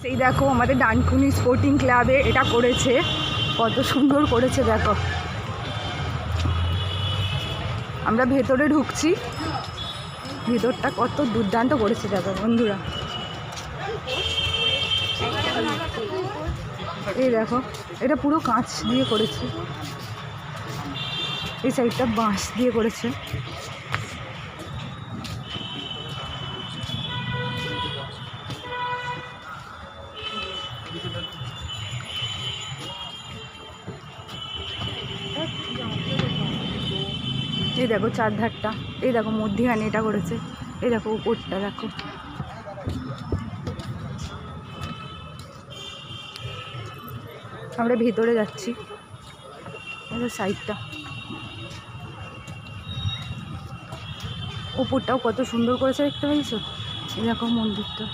এই দেখো আমাদের ডানকুনি স্পোর্টিং ক্লাবে এটা করেছে, কত সুন্দর করেছে দেখো। আমরা ভেতরে ঢুকছি, ভেতরটা কত দুর্দান্ত করেছে দেখো বন্ধুরা। এই দেখো এটা পুরো কাঁচ দিয়ে করেছে, এই সাইডটা বাঁশ দিয়ে করেছে। এই দেখো চারধারটা, এই দেখো মধ্যিখানে এটা করেছে, এই দেখো উপরটা দেখো। আমরা ভেতরে যাচ্ছি, সাইডটা উপরটাও কত সুন্দর করেছে দেখতে পাইছো, এই দেখো মন্দিরটা।